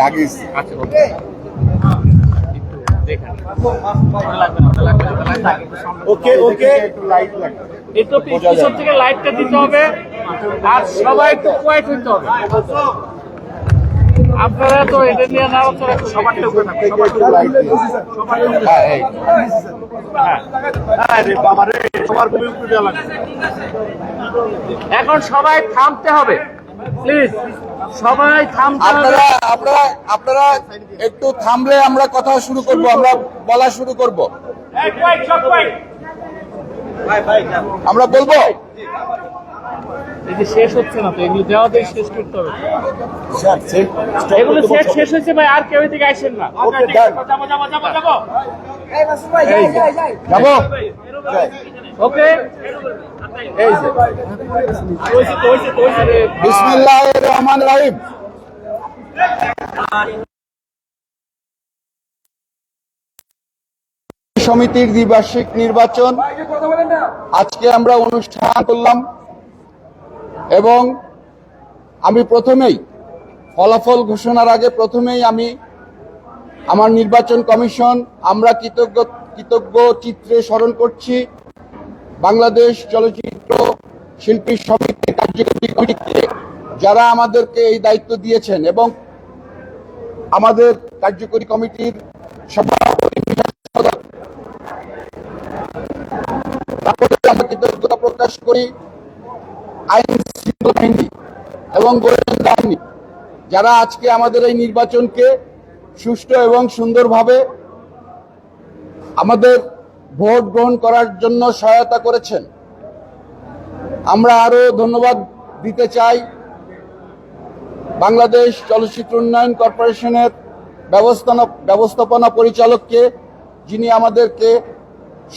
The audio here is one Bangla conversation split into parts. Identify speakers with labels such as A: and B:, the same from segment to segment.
A: আগে
B: আচ্ছা
A: ওকে ওকে
B: এই তো পিছন থেকে লাইটটা দিতে হবে আর সবাই একটু কোয়াইট হইতে হবে। আপনারা তো এটা নিয়ে না সবারটা উপরে না এখন সবাই থামতে হবে প্লিজ, সবাই থামতে হবে।
A: আপনারা একটু থামলে আমরা কথা শুরু করব, আমরা বলা শুরু করব, আমরা বলবো।
B: এই যে শেষ হচ্ছে না তো, এগুলো দেওয়া দিয়ে শেষ করতে হবে। এগুলো সেট শেষ হয়েছে ভাই, আর কেউ এদিকে আসেন না।
A: যাবো
B: ওকে,
A: বিসমিল্লাহির রহমানির রহিম। সমিতির দ্বিবার্ষিক নির্বাচন আজকে আমরা অনুষ্ঠান করলাম এবং আমি প্রথমেই ফলাফল ঘোষণার আগে আমি আমার নির্বাচন কমিশন আমরা কৃতজ্ঞ চিত্রে স্মরণ করছি বাংলাদেশ চলচ্চিত্র শিল্পী সমিতির কার্যকরী কমিটিকে, যারা আমাদেরকে এই দায়িত্ব দিয়েছেন, এবং আমাদের কার্যকরী কমিটির সভাপতি আমরা কৃতজ্ঞতা প্রকাশ করি আইন শৃঙ্খলা বাহিনী এবং গোয়েন্দা বাহিনী, যারা আজকে আমাদের এই নির্বাচনকে সুষ্ঠু এবং সুন্দরভাবে আমাদের ভোট গ্রহণ করার জন্য সহায়তা করেছেন। আমরা আরো ধন্যবাদ দিতে চাই বাংলাদেশ চলচ্চিত্র উন্নয়ন কর্পোরেশনের ব্যবস্থাপনা পরিচালককে, যিনি আমাদেরকে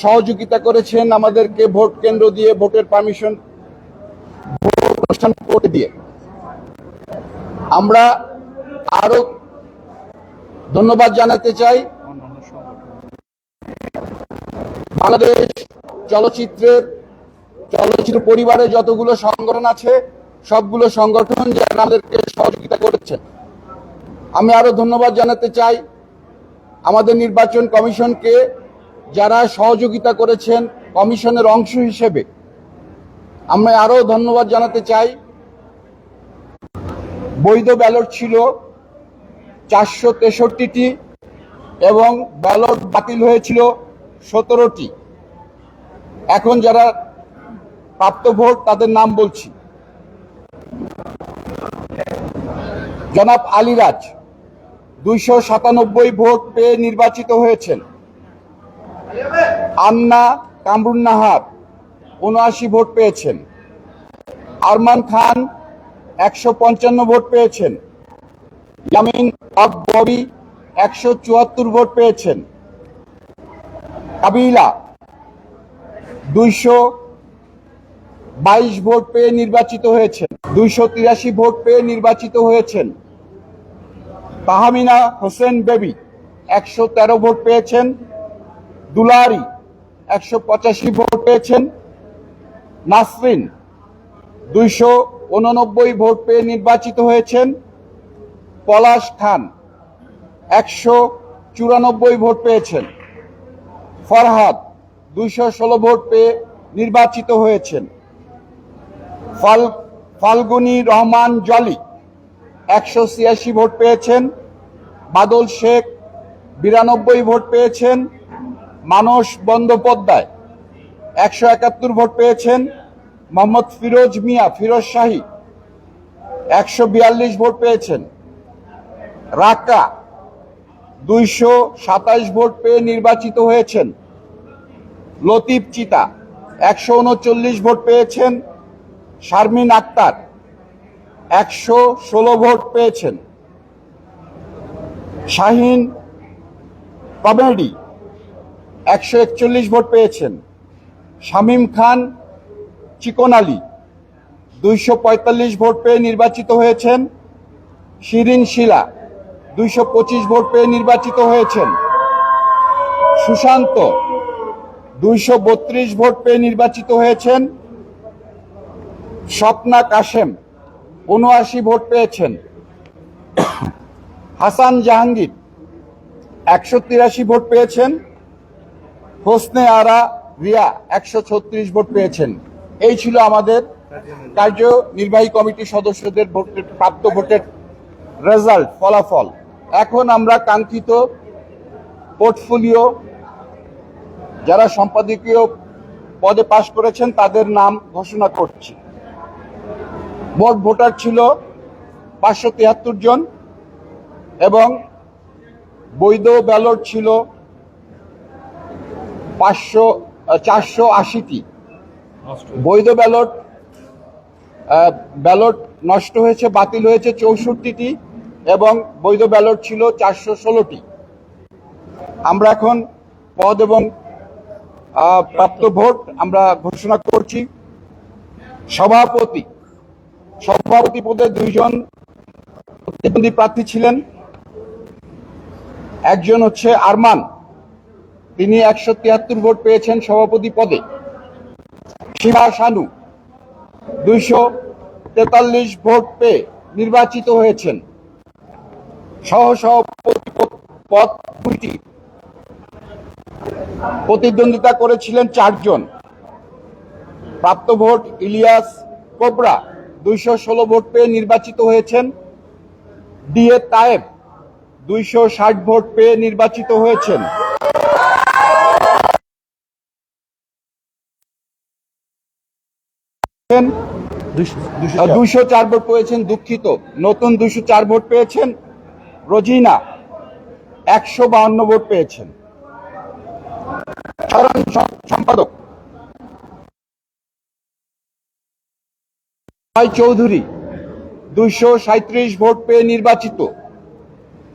A: সহযোগিতা করেছেন, আমাদেরকে ভোট কেন্দ্র দিয়ে ভোটের পারমিশন অনুষ্ঠান করতে দিয়ে। আমরা আরো ধন্যবাদ জানাতে চাই বাংলাদেশ চলচ্চিত্র পরিবারে যতগুলো সংগঠন আছে সবগুলো সংগঠন যারা আমাদেরকে সহযোগিতা করেছেন। আমি আরো ধন্যবাদ জানাতে চাই আমাদের নির্বাচন কমিশনকে, যারা সহযোগিতা করেছেন কমিশনের অংশ হিসেবে। আমরা আরো ধন্যবাদ জানাতে চাই, বৈধ ব্যালট ছিল 463টি এবং ব্যালট বাতিল হয়েছিল 17টি। এখন যারা প্রাপ্ত ভোট তাদের নাম বলছি। জনাব আলীরাজ 297 ভোট পেয়ে নির্বাচিত হয়েছেন। আন্না কামরুন্নাহার 79 ভোট পেয়েছেন। আরমান খান 155 ভোট পেয়েছেন। ইয়ামিন ববি 174 ভোট পেয়েছেন। কাবিলা 222 ভোট পেয়ে নির্বাচিত হয়েছেন। 283 ভোট পেয়ে নির্বাচিত হয়েছেন। তাহমিনা হোসেন বেবি 113 ভোট পেয়েছেন। দুলারি 185 ভোট পেয়েছেন। নাসরিন 289 ভোট পেয়ে নির্বাচিত হয়েছেন। পলাশ খান 194 ভোট পেয়েছেন। ফরহাদ 216 ভোট পেয়ে নির্বাচিত হয়েছেন। ফাল্গুনী রহমান জলি 186 ভোট পেয়েছেন। বাদল শেখ 92 ভোট পেয়েছেন। মানস বন্দ্যোপাধ্যায় 171 ভোট পেয়েছেন। মোহাম্মদ ফিরোজ মিয়া ফিরোজ শাহী 142 ভোট পেয়েছেন। রাকা 227 ভোট পেয়ে নির্বাচিত হয়েছেন। লতিফ চিতা 139 ভোট পেয়েছেন। শারমিন আক্তার 116 ভোট পেয়েছেন। শাহিন কমেডি 141 ভোট পেয়েছেন। শামীম খান চিকন আলী 245 ভোট পেয়ে নির্বাচিত হয়েছেন। শিরিন শিলা 225 ভোট পেয়ে নির্বাচিত হয়েছেন। সুশান্ত 232 ভোট পেয়ে নির্বাচিত হয়েছেন। স্বপ্না কাশেম 79 ভোট পেয়েছেন। হাসান জাহাঙ্গীর 183 ভোট পেয়েছেন। হোসনে আরা রিয়া 136 ভোট পেয়েছেন। এই ছিল আমাদের কার্যনির্বাহী কমিটির সদস্যদের প্রাপ্ত ভোটের রেজাল্ট, ফলাফল। এখন আমরা কাঙ্ক্ষিত পোর্টফোলিও যারা সম্পাদকীয় পদে পাশ করেছেন তাদের নাম ঘোষণা করছি। মোট ভোটার ছিল 573 জন এবং বৈধ ব্যালট ছিল 480টি। বৈধ ব্যালট নষ্ট হয়েছে, বাতিল হয়েছে 64টি এবং বৈধ ব্যালট ছিল 416টি। আমরা এখন পদ এবং প্রাপ্ত ভোট আমরা ঘোষণা করছি। সভাপতি পদে 2 জন প্রতিদ্বন্দ্বী প্রার্থী ছিলেন। একজন হচ্ছে আরমান, তিনি 173 ভোট পেয়েছেন সভাপতি পদে। শিবা শানু 243 ভোট পেয়ে নির্বাচিত হয়েছেন। সহসভাপতি পদ 2টি প্রতিদ্বন্দ্বিতা করেছিলেন 4 জন। প্রাপ্ত ভোট ইলিয়াস কোবরা 216 ভোট পেয়ে নির্বাচিত হয়েছেন। ডিএ তায়েব 260 ভোট পেয়ে নির্বাচিত হয়েছেন। দুইশো 4 ভোট পেয়েছেন, দুঃখিত, নতুন 204 ভোট পেয়েছেন। রোজিনা 152 ভোট পেয়েছেন। সাধারণ সম্পাদক চৌধুরী 237 ভোট পেয়ে নির্বাচিত।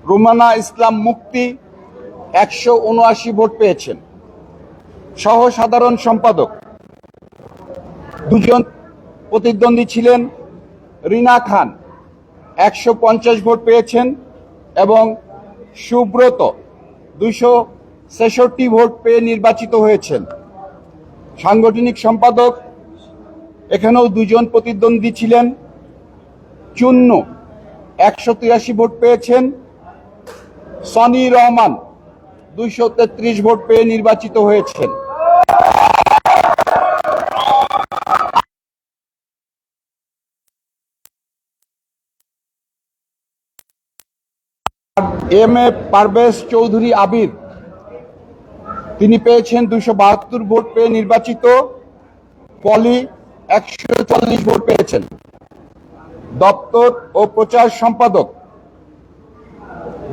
A: রুমানা ইসলাম মুক্তি 179 ভোট পেয়েছেন। সহ সাধারণ সম্পাদক 2 জন প্রতিদ্বন্দ্বী ছিলেন। রিনা খান 150 ভোট পেয়েছেন এবং সুব্রত 266 ভোট পেয়ে নির্বাচিত হয়েছেন। সাংগঠনিক সম্পাদক এখানেও 2 জন প্রতিদ্বন্দ্বী ছিলেন। চুন্নু 183 ভোট পেয়েছেন। সনি রহমান 233 ভোট পেয়ে নির্বাচিত হয়েছেন। এম এ পারভেজ চৌধুরী আবির, তিনি পেয়েছেন 272 ভোট পেয়ে নির্বাচিত। পলি 140 ভোট পেয়েছেন। দপ্তর ও প্রচার সম্পাদক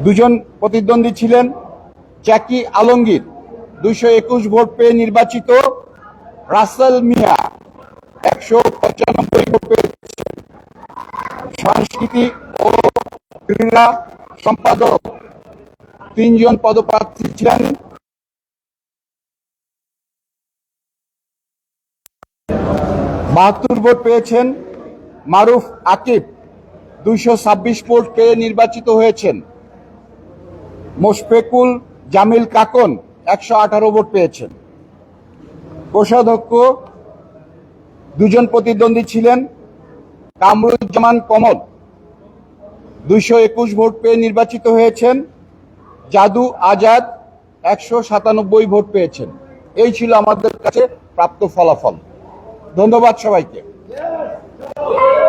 A: 2 জন প্রতিদ্বন্দ্বী ছিলেন। জ্যাকি আলমগীর 221 ভোট পেয়ে নির্বাচিত। রাসেল মিয়া 195 ভোট পেয়েছেন। সংস্কৃতি ও ক্রীড়া সম্পাদক 3 জন পদপ্রার্থী ছিলেন। বাহাত্তর ভোট পেয়েছেন। মারুফ আকিব 226 ভোট পেয়ে নির্বাচিত হয়েছেন। মোশফেকুল জামিল কাকন 118 ভোট পেয়েছেন। কোষাধ্যক্ষ 2 জন প্রতিদ্বন্দ্বী ছিলেন। কামরুজ্জামান কমল 221 ভোট পেয়ে নির্বাচিত হয়েছেন। জাদু আজাদ 197 ভোট পেয়েছেন। এই ছিল আমাদের কাছে প্রাপ্ত ফলাফল। ধন্যবাদ সবাইকে।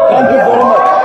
A: Thank you very much.